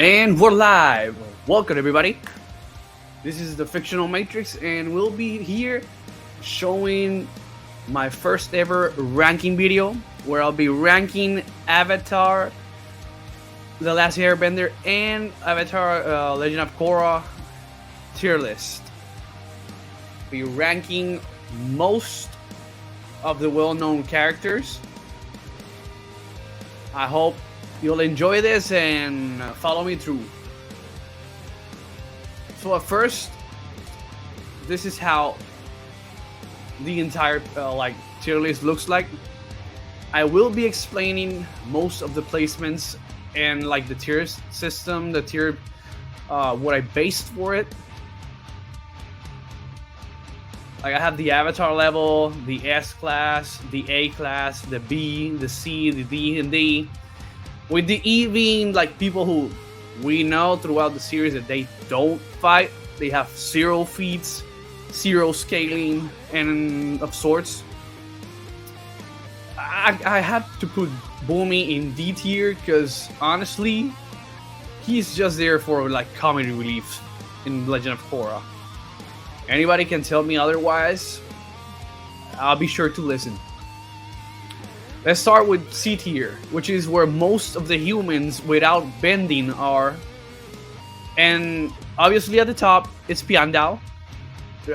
And we're live. Welcome, everybody. This is the Fictional Matrix, and we'll be here showing my first ever ranking video where I'll be ranking Avatar, The Last Airbender, and Avatar Legend of Korra tier list. Be ranking most of the well-known characters. I hope you'll enjoy this and follow me through. So at first, this is how the entire tier list looks like. I will be explaining most of the placements and the tier system, the tier, what I based for it. I have the Avatar level, the S class, the A class, the B, the C, the D, and D. With the E being people who we know throughout the series that they don't fight. They have 0 feats, 0 scaling, and of sorts. I had to put Boomy in D tier because honestly, he's just there for comedy relief in Legend of Korra. Anybody can tell me otherwise, I'll be sure to listen. Let's start with C tier, which is where most of the humans without bending are. And obviously at the top, it's Piandao.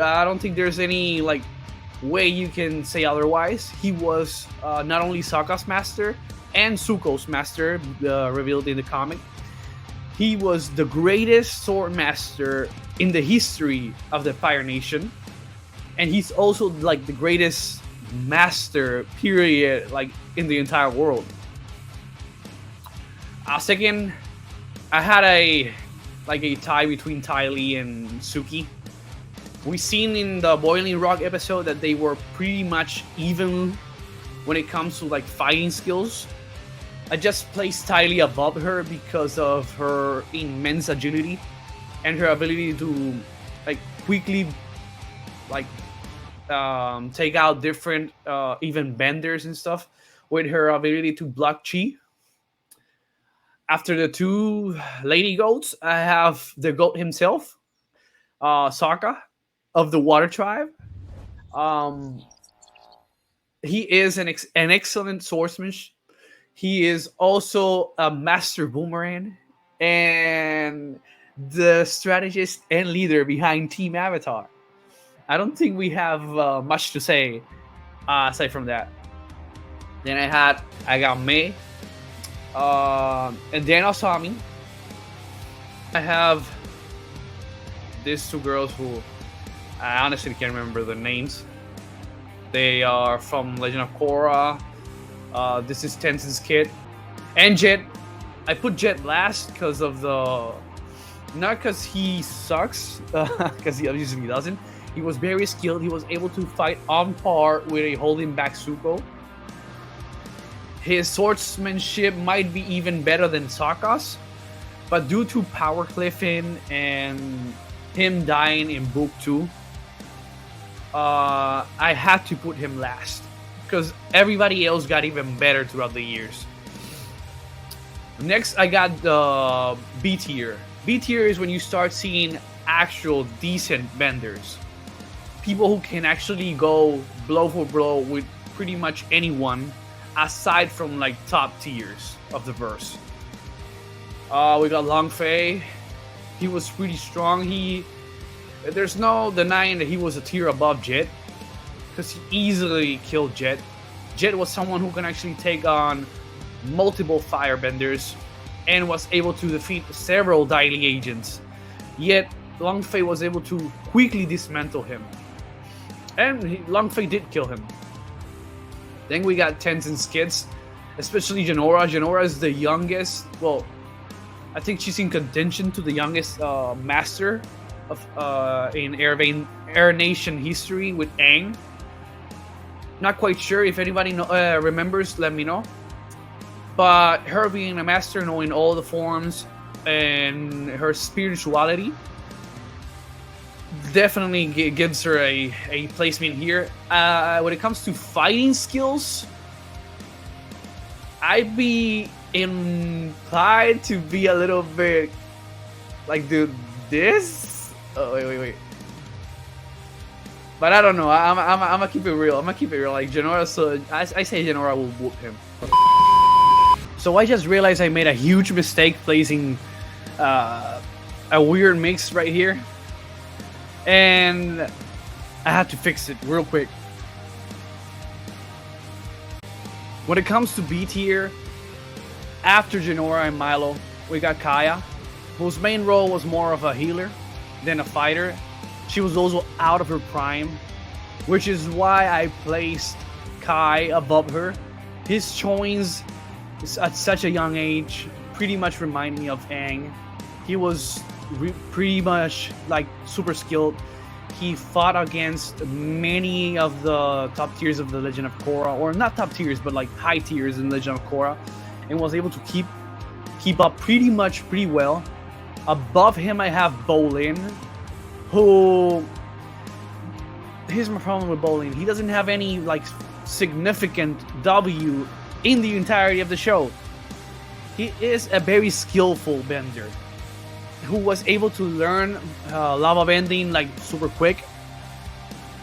I don't think there's any way you can say otherwise. He was not only Sokka's master and Zuko's master, revealed in the comic. He was the greatest sword master in the history of the Fire Nation, and he's also the greatest master period in the entire world. Second, I had a tie between Ty Lee and Suki. We seen in the Boiling Rock episode that they were pretty much even when it comes to fighting skills. I just placed Ty Lee above her because of her immense agility and her ability to quickly take out different even benders and stuff with her ability to block chi. After the 2 lady goats, I have the goat himself, Sokka of the Water Tribe. He is an excellent swordsman. He is also a master boomerang and the strategist and leader behind Team Avatar. I don't think we have much to say aside from that. Then I got Mei, and then Asami. I have these 2 girls who I honestly can't remember their names. They are from Legend of Korra. This is Tenzin's kid. And Jet. I put Jet last because of not because he sucks, because he obviously doesn't. He was very skilled. He was able to fight on par with a holding back Zuko. His swordsmanship might be even better than Sokka's, but due to power cliffing and him dying in book 2, I had to put him last because everybody else got even better throughout the years. Next, I got the B tier. B tier is when you start seeing actual decent benders. People who can actually go blow for blow with pretty much anyone aside from top tiers of the verse. We got Long Fei. He was pretty strong. There's no denying that he was a tier above Jet because he easily killed Jet. Jet was someone who can actually take on multiple firebenders and was able to defeat several Dai Li agents. Yet Long Fei was able to quickly dismantle him. And Long Fei did kill him. Then we got Tenzin's kids, especially Jinora. Jinora is the youngest. Well, I think she's in contention to the youngest master of in Air Nation history with Aang. Not quite sure if anybody remembers. Let me know. But her being a master, knowing all the forms and her spirituality, definitely gives her a placement here. When it comes to fighting skills, I'd be implied to be a little bit like, dude, this. Oh wait. But I don't know. I'm gonna keep it real. Like Genora, so I say Genora will whoop him. So I just realized I made a huge mistake placing a weird mix right here, and I had to fix it real quick. When it comes to B tier, after Genora and Milo, we got Kaya, whose main role was more of a healer than a fighter. She was also out of her prime, which is why I placed Kai above her. His choice at such a young age pretty much remind me of Aang. He was pretty much like super skilled. He fought against many of the top tiers of the Legend of Korra, or not top tiers, but like high tiers in Legend of Korra, and was able to keep up pretty well. Above him, I have Bolin, who, here's my problem with Bolin. He doesn't have any like significant W in the entirety of the show. He is a very skillful bender who was able to learn lava bending like super quick.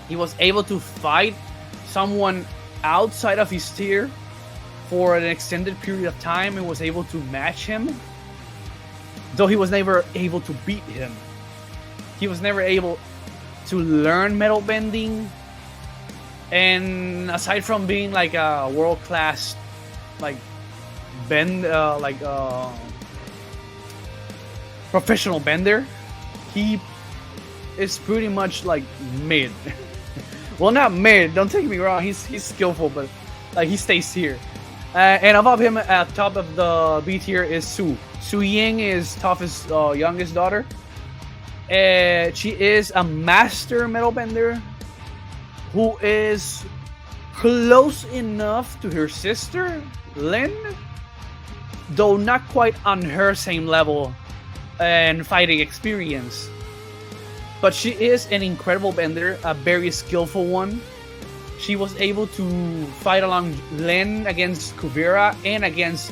He was able to fight someone outside of his tier for an extended period of time and was able to match him, though he was never able to beat him. He was never able to learn metal bending, and aside from being like a world-class like professional bender, he is pretty much like mid. Well, not mid, don't take me wrong, he's skillful, but like he stays here. And above him at top of the B tier is Su Ying, is Toph's youngest daughter. She is a master metal bender who is close enough to her sister Lin, though not quite on her same level and fighting experience. But she is an incredible bender, a very skillful one. She was able to fight along Lin against Kuvira and against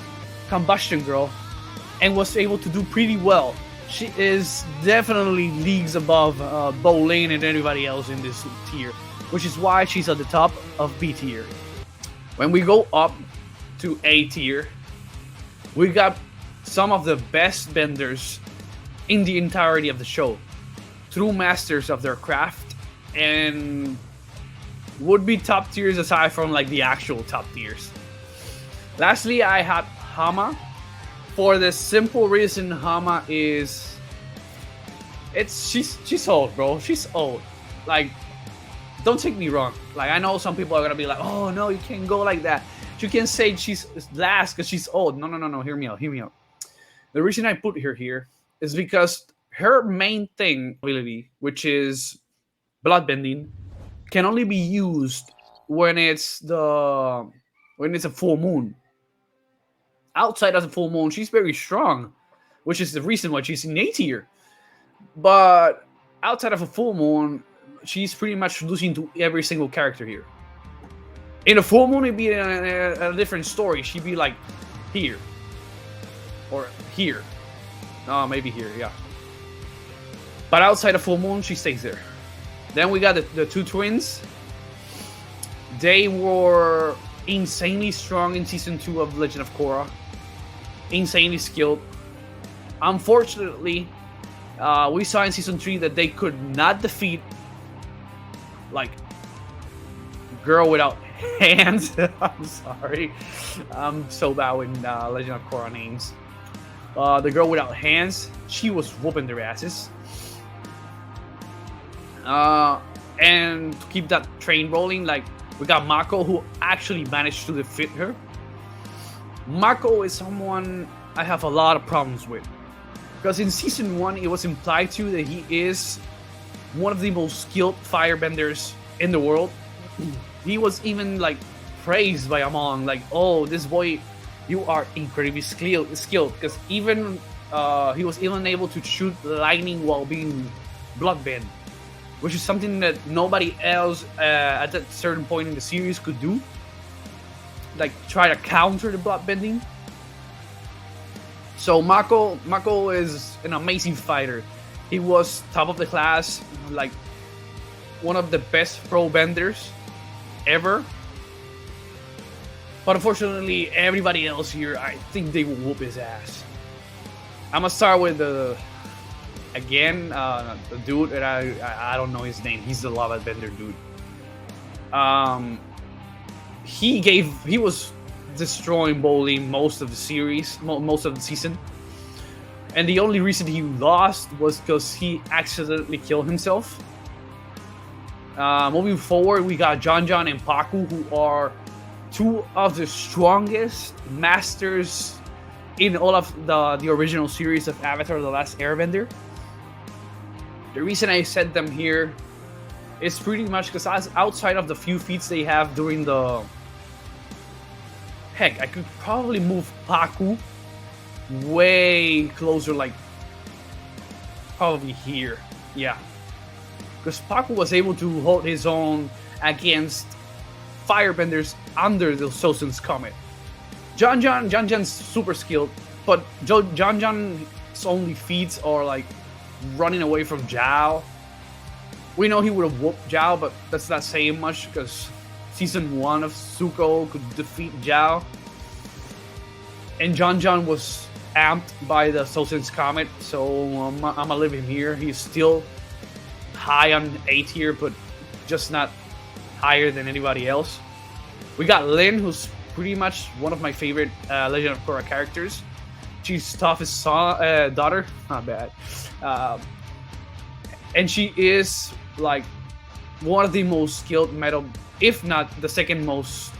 Combustion Girl, and was able to do pretty well. She is definitely leagues above Bolin and anybody else in this tier, which is why she's at the top of B tier. When we go up to A tier, we got some of the best benders in the entirety of the show, true masters of their craft, and would be top tiers aside from like the actual top tiers. Lastly, I had Hama, for the simple reason Hama is, she's old, bro. She's old. Like, don't take me wrong. Like, I know some people are gonna be like, oh no, you can't go like that. You can say she's last because she's old. No. Hear me out. The reason I put her here is because her main thing ability, which is bloodbending, can only be used when it's a full moon. Outside of the full moon, she's very strong, which is the reason why she's in A tier. But outside of a full moon, she's pretty much losing to every single character here. In a full moon, it'd be a different story. She'd be like here or here. Oh, maybe here, yeah. But outside of full moon, she stays there. Then we got the two twins. They were insanely strong in season 2 of Legend of Korra. Insanely skilled. Unfortunately, we saw in season 3 that they could not defeat like girl without hands. I'm sorry. I'm so bad with Legend of Korra names. The girl without hands, she was whooping their asses. And to keep that train rolling, like, we got Mako, who actually managed to defeat her. Mako is someone I have a lot of problems with, because in season 1 it was implied to that he is one of the most skilled firebenders in the world. He was even like praised by Amon, like, oh, this boy, you are incredibly skilled, because even he was even able to shoot lightning while being bloodbend, which is something that nobody else at that certain point in the series could do. like try to counter the bloodbending. So Mako is an amazing fighter. He was top of the class, like one of the best pro benders ever. But unfortunately, everybody else here, I think they will whoop his ass. I'm gonna start with the dude that I don't know his name. He's the lava bender dude. He was destroying bowling most of the series, most of the season, and the only reason he lost was because he accidentally killed himself. Moving forward, we got John and Paku, who are two of the strongest masters in all of the original series of Avatar: The Last Airbender. The reason I said them here is pretty much because outside of the few feats they have during the... Heck, I could probably move Paku way closer, like probably here. Yeah. Because Paku was able to hold his own against firebenders under the Sozin's Comet. Jan's super skilled, but Jan's only feats are like running away from Zhao. We know he would have whooped Zhao, but that's not saying much because season 1 of Zuko could defeat Zhao. And Jan was amped by the Sozin's Comet, so I'm gonna leave him here. He's still high on A tier, but just not higher than anybody else. We got Lin, who's pretty much one of my favorite Legend of Korra characters. She's Toph's daughter, not bad. And she is like one of the most skilled metal, if not the second most,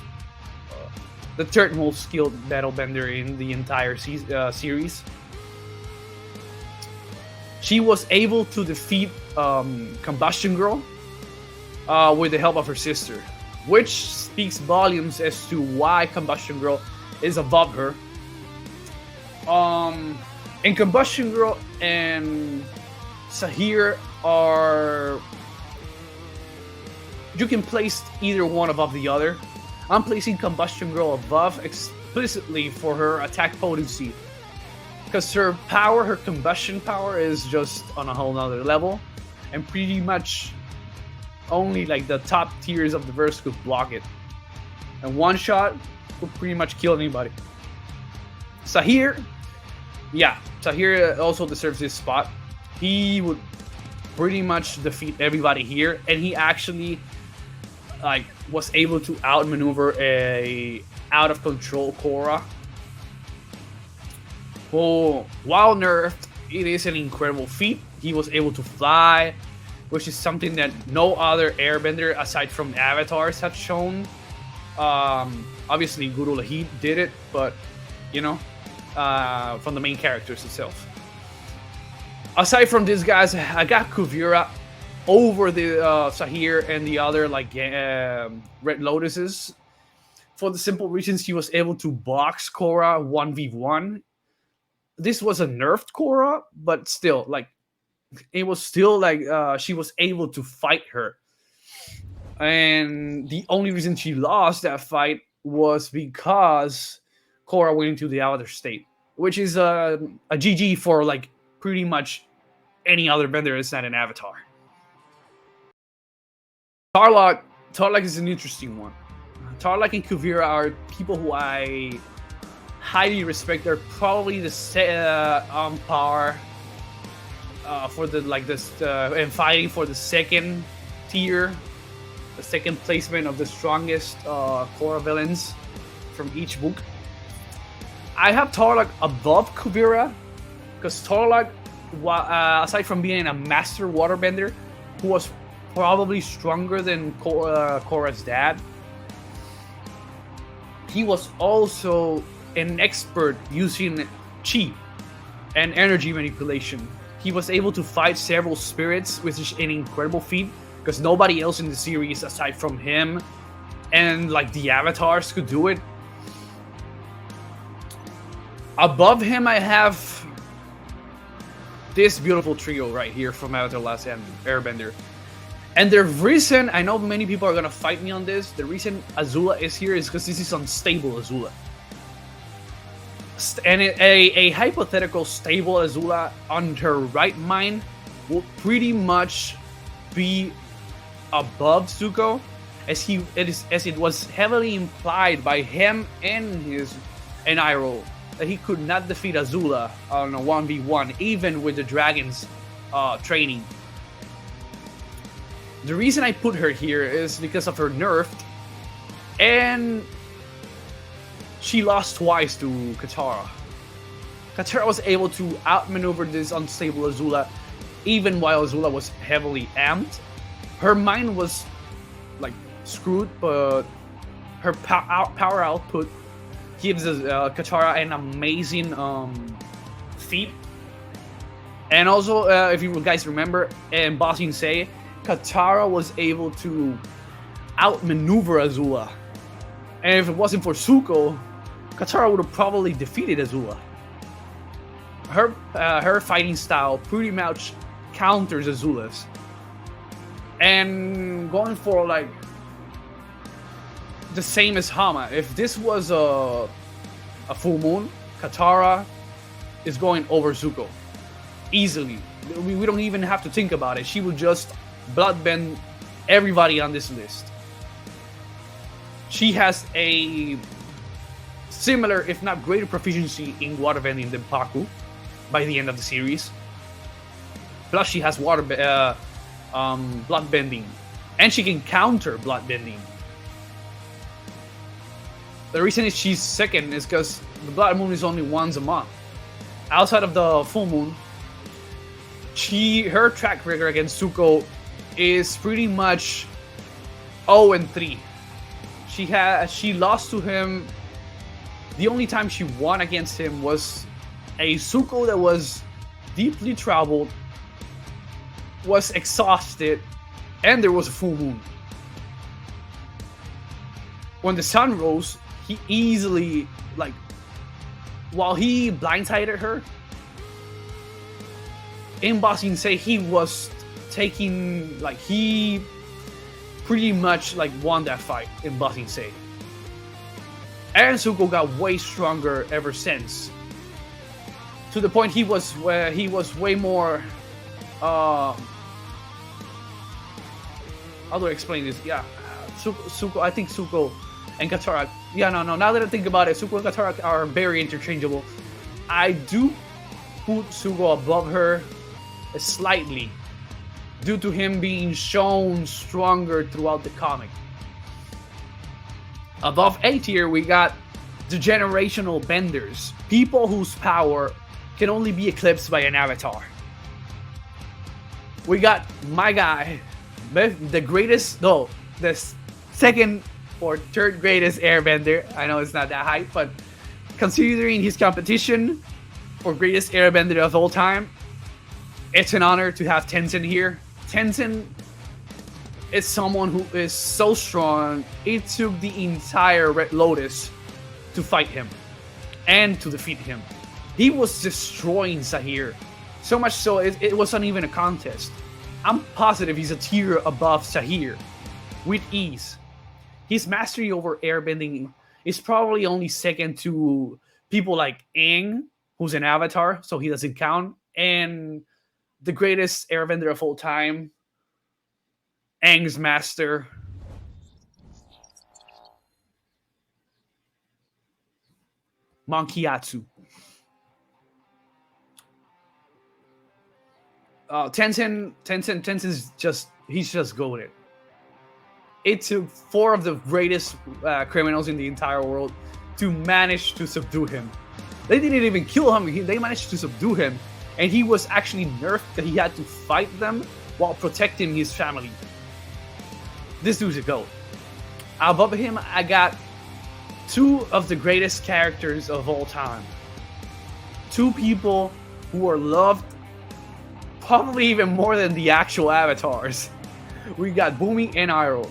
the third most skilled metal bender in the entire series. She was able to defeat Combustion Girl with the help of her sister, which speaks volumes as to why Combustion Girl is above her. And Combustion Girl and Sahir are... You can place either one above the other. I'm placing Combustion Girl above explicitly for her attack potency. Because her power, her combustion power, is just on a whole nother level. And pretty much only like the top tiers of the verse could block it. And one shot would pretty much kill anybody. Sahir, yeah, Sahir also deserves this spot. He would pretty much defeat everybody here, and he actually like was able to outmaneuver a out of control Korra. Well, while nerfed, it is an incredible feat. He was able to fly, which is something that no other airbender aside from avatars have shown. Obviously Guru Lahid did it, but you know, from the main characters itself. Aside from these guys, I got Kuvira over the Sahir and the other like Red Lotuses for the simple reason she was able to box Korra 1v1. This was a nerfed Korra, but still, like, it was still like she was able to fight her. And the only reason she lost that fight was because Korra went into the Avatar state, which is a GG for like pretty much any other bender that's not an Avatar. Tarlok is an interesting one. Tarlok and Kuvira are people who I highly respect. They're probably the on par for the like this and fighting for the second tier, the second placement of the strongest Korra villains from each book. I have Tarlok above Kuvira because Tarlok, aside from being a master waterbender, who was probably stronger than Korra's dad, he was also an expert using chi and energy manipulation. He was able to fight several spirits, which is an incredible feat because nobody else in the series aside from him and like the avatars could do it. Above him, I have this beautiful trio right here from Avatar: Last Airbender. And the reason, I know many people are gonna fight me on this, the reason Azula is here is because this is unstable Azula. And a hypothetical stable Azula on her right mind will pretty much be above Zuko, as it was heavily implied by him and Iroh that he could not defeat Azula on a 1v1, even with the dragons training. The reason I put her here is because of her nerf, and she lost twice to Katara. Katara was able to outmaneuver this unstable Azula, even while Azula was heavily amped. Her mind was like screwed, but her power output gives Katara an amazing feat. And also, if you guys remember, in Ba Sing Se, Katara was able to outmaneuver Azula. And if it wasn't for Zuko, Katara would have probably defeated Azula. Her fighting style pretty much counters Azula's. And going for like the same as Hama, if this was a full moon, Katara is going over Zuko easily. We don't even have to think about it. She would just bloodbend everybody on this list. She has a similar, if not greater, proficiency in waterbending than Paku by the end of the series. Plus, she has bloodbending, and she can counter bloodbending. The reason is she's second is because the blood moon is only once a month. Outside of the full moon, her track record against Zuko is pretty much 0-3. She lost to him. The only time she won against him was a Zuko that was deeply troubled, was exhausted, and there was a full moon. When the sun rose, he easily, like, while he blindsided her, in Ba Sing Se, he was taking, like, he pretty much, like, won that fight in Ba Sing Se. And Zuko got way stronger ever since. To the point he was way more, how do I explain this? Yeah, Zuko, I think Zuko and Katara, now that I think about it, Zuko and Katara are very interchangeable. I do put Zuko above her slightly, due to him being shown stronger throughout the comic. Above A tier, we got the generational benders, people whose power can only be eclipsed by an avatar. We got my guy, the second or third greatest airbender. I know it's not that high, but considering his competition for greatest airbender of all time, it's an honor to have Tenzin here. Tenzin is someone who is so strong, it took the entire Red Lotus to fight him and to defeat him. He was destroying Sahir, so much so it wasn't even a contest. I'm positive he's a tier above Sahir with ease. His mastery over airbending is probably only second to people like Aang, who's an avatar, so he doesn't count, and the greatest airbender of all time, Aang's master, Monkiatsu. Tenzin's he's just goated. It took 4 of the greatest criminals in the entire world to manage to subdue him. They didn't even kill him, they managed to subdue him, and he was actually nerfed that he had to fight them while protecting his family. This dude's a goat. Above him, I got 2 of the greatest characters of all time. 2 people who are loved probably even more than the actual avatars. We got Bumi and Iroh.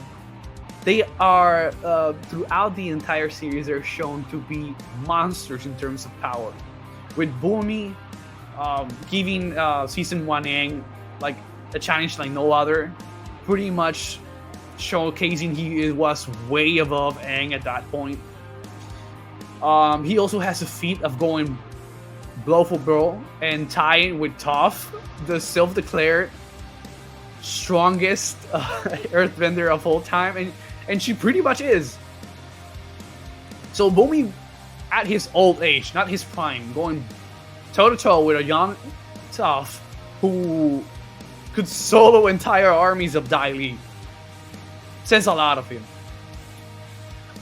They are, throughout the entire series, they're shown to be monsters in terms of power. With Bumi giving Season 1 Aang like a challenge like no other, pretty much showcasing he was way above Aang at that point. He also has a feat of going blow for blow and tying with Toph, the self-declared strongest earthbender of all time, and she pretty much is. So Bumi, at his old age, not his prime, going toe-to-toe with a young Toph who could solo entire armies of Dai Li, says a lot of him.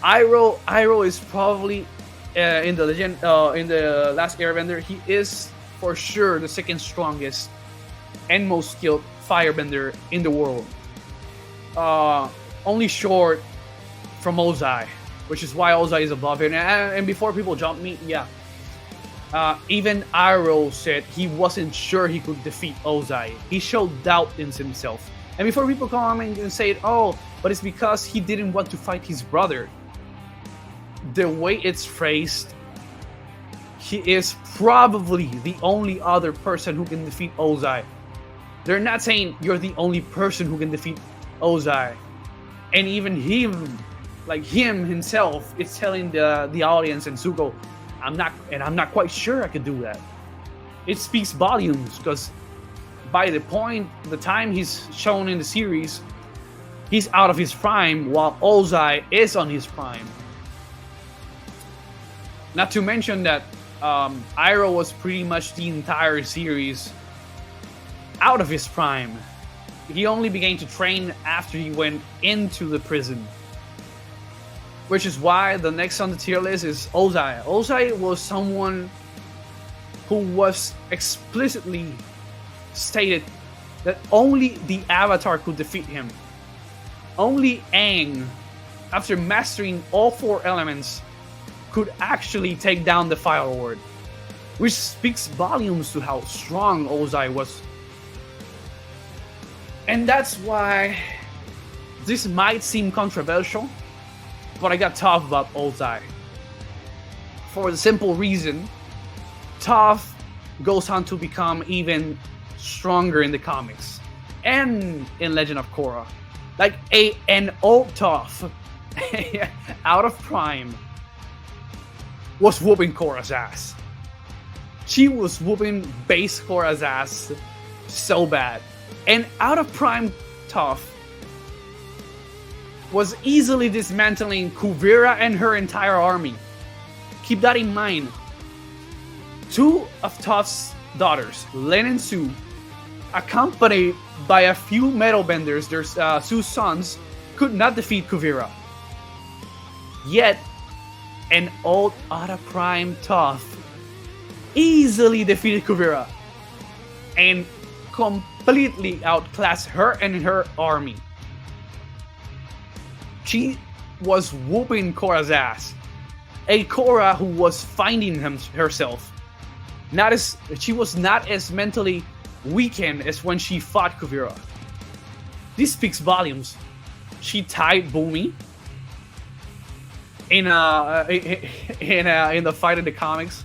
Iroh is probably in the legend, in the Last Airbender, he is for sure the second strongest and most skilled firebender in the world. Only short from Ozai, which is why Ozai is above him. And before people jump me, yeah. Even Iroh said he wasn't sure he could defeat Ozai. He showed doubt in himself. And before people come and say, oh, but it's because he didn't want to fight his brother. The way it's phrased, he is probably the only other person who can defeat Ozai. They're not saying you're the only person who can defeat Ozai. And even him, like him himself, is telling the audience and Zuko, I'm not quite sure I could do that. It speaks volumes, because by the time he's shown in the series, he's out of his prime, while Ozai is on his prime. Not to mention that Iroh was pretty much the entire series out of his prime. He only began to train after he went into the prison. Which is why the next on the tier list is Ozai. Ozai was someone who was explicitly stated that only the Avatar could defeat him. Only Aang, after mastering all 4 elements, could actually take down the Fire Lord, which speaks volumes to how strong Ozai was. And that's why this might seem controversial, but I got Toph about Ozai. For the simple reason, Toph goes on to become even stronger in the comics and in Legend of Korra. Like an old Toph, out of prime, was whooping Korra's ass. She was whooping base Korra's ass so bad. And out of prime Toph was easily dismantling Kuvira and her entire army. Keep that in mind. 2 of Toph's daughters, Len and Su, accompanied by a few metal benders, their Su's sons, could not defeat Kuvira. Yet, an old out of prime Toph easily defeated Kuvira and completely outclassed her and her army. She was whooping Korra's ass. A Korra who was finding herself. She was not as mentally weakened as when she fought Kuvira. This speaks volumes. She tied Bumi in the fight in the comics,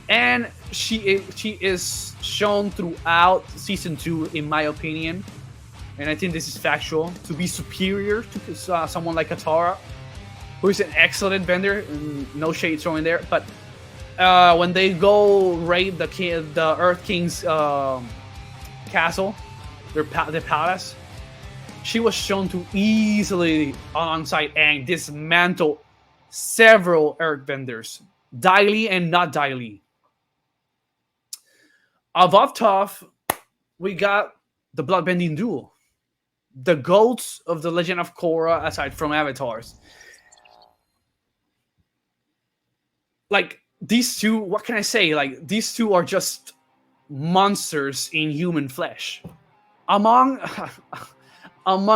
and she is shown throughout season 2, in my opinion, and I think this is factual, to be superior to someone like Katara, who is an excellent bender. No shade thrown there, but when they go raid the Earth King's castle, the palace, she was shown to easily, alongside Aang, dismantle several Earthbenders, Dai Li and not Dai Li. Above Toph, we got the bloodbending duo, the goats of the Legend of Korra, aside from avatars. Like, these two, what can I say? Like, these two are just monsters in human flesh. Among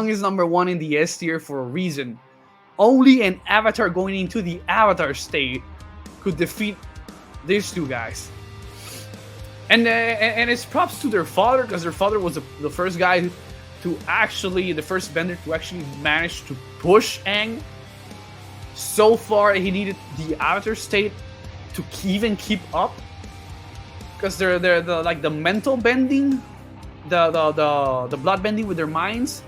is number 1 in the S tier for a reason. Only an Avatar going into the Avatar state could defeat these two guys. And it's props to their father, because their father was the first guy to actually, the first bender to actually manage to push Aang so far he needed the Avatar state to even keep up. Because they're the mental bending, the blood bending with their minds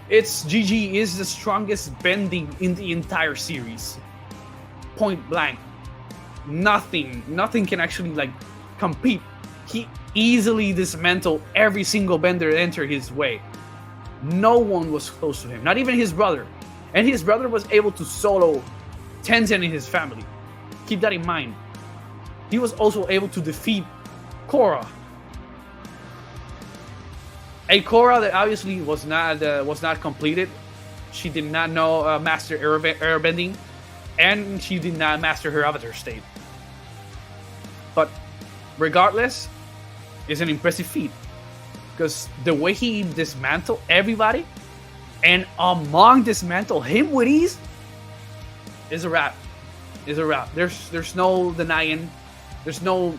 It's GG is the strongest bending in the entire series. Point blank. Nothing can actually like compete. He easily dismantled every single bender that entered his way. No one was close to him, not even his brother. And his brother was able to solo Tenzin and his family. Keep that in mind. He was also able to defeat Korra. A Korra that obviously was not completed. She did not know master airbending, and she did not master her avatar state. But regardless, it's an impressive feat because the way he dismantled everybody, and among dismantle him with ease, is a wrap. Is a wrap. There's no denying. There's no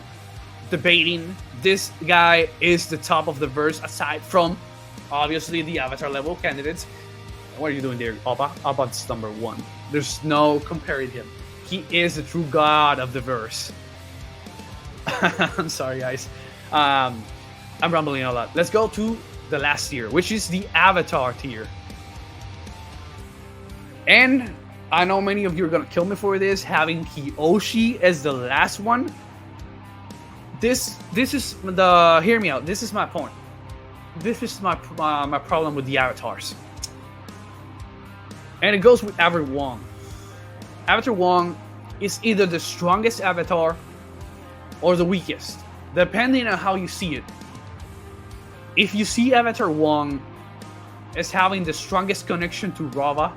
debating. This guy is the top of the verse, aside from obviously the avatar level candidates. What are you doing there, Appa? Appa's number one. There's no comparing him. He is the true god of the verse. I'm sorry, guys. I'm rambling a lot. Let's go to the last tier, which is the Avatar tier. And I know many of you are gonna kill me for this, having Kyoshi as the last one. This is the, hear me out. This is my point. This is my problem with the avatars, and it goes with Avatar Wong. Avatar Wong is either the strongest avatar or the weakest, depending on how you see it. If you see Avatar Wong as having the strongest connection to Rava,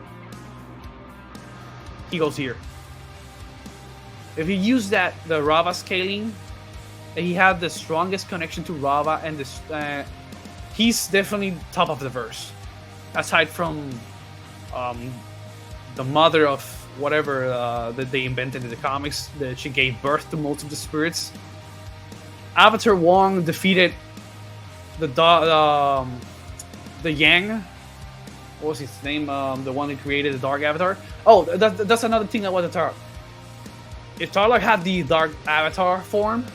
he goes here. If you use the Rava scaling, he had the strongest connection to Rava, and this, he's definitely top of the verse. Aside from the mother of whatever that they invented in the comics, that she gave birth to most of the spirits. Avatar Wong defeated the Yang. What was his name? The one who created the Dark Avatar. Oh, that's another thing I want to talk. If Tarlok had the Dark Avatar form,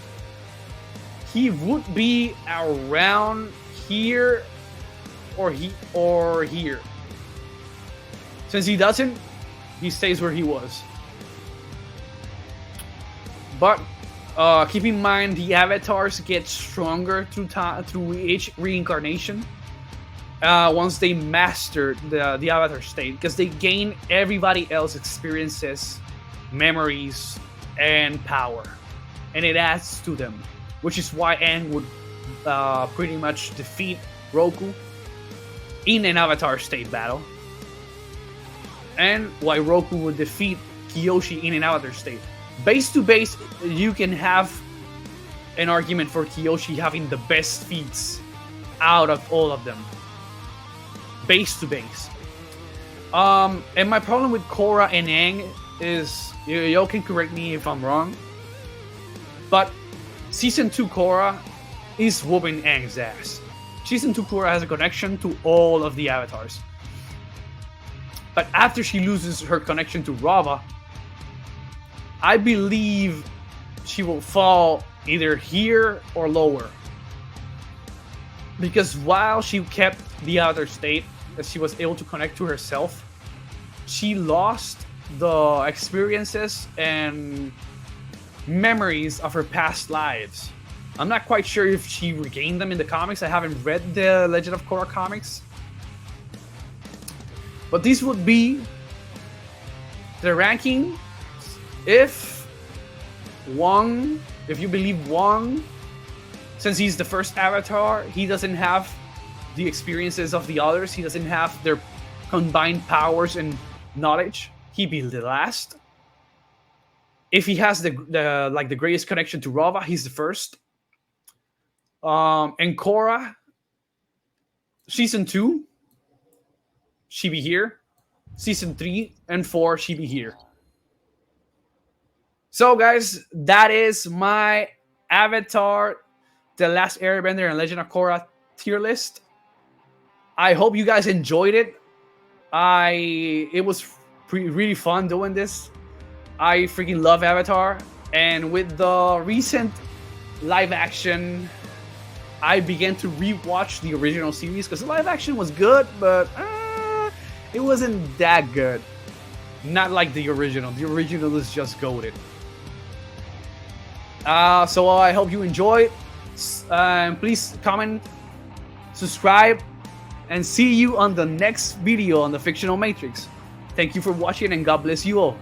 he would be around here or here. Since he doesn't, he stays where he was. But keep in mind, the avatars get stronger through each reincarnation. Once they master the avatar state, because they gain everybody else's experiences, memories, and power, and it adds to them. Which is why Aang would pretty much defeat Roku in an Avatar state battle. And why Roku would defeat Kyoshi in an Avatar state. Base to base, you can have an argument for Kyoshi having the best feats out of all of them. Base to base. And my problem with Korra and Aang is, y'all can correct me if I'm wrong, but Season 2 Korra is whooping Aang's ass. Season 2 Korra has a connection to all of the avatars. But after she loses her connection to Rava, I believe she will fall either here or lower. Because while she kept the avatar state, that she was able to connect to herself, she lost the experiences and memories of her past lives. I'm not quite sure if she regained them in the comics. I haven't read the Legend of Korra comics. But these would be the ranking if you believe Wong, since he's the first avatar, he doesn't have the experiences of the others. He doesn't have their combined powers and knowledge. He'd be the last. If he has the greatest connection to Rava, he's the first. And Korra, Season 2, she be here. Season 3 and 4, she be here. So, guys, that is my Avatar, The Last Airbender, and Legend of Korra tier list. I hope you guys enjoyed it. It was really fun doing this. I freaking love Avatar, and with the recent live action, I began to rewatch the original series because the live action was good, but it wasn't that good. Not like the original. The original is just goated. So I hope you enjoyed. Please comment, subscribe, and see you on the next video on the Fictional Matrix. Thank you for watching, and God bless you all.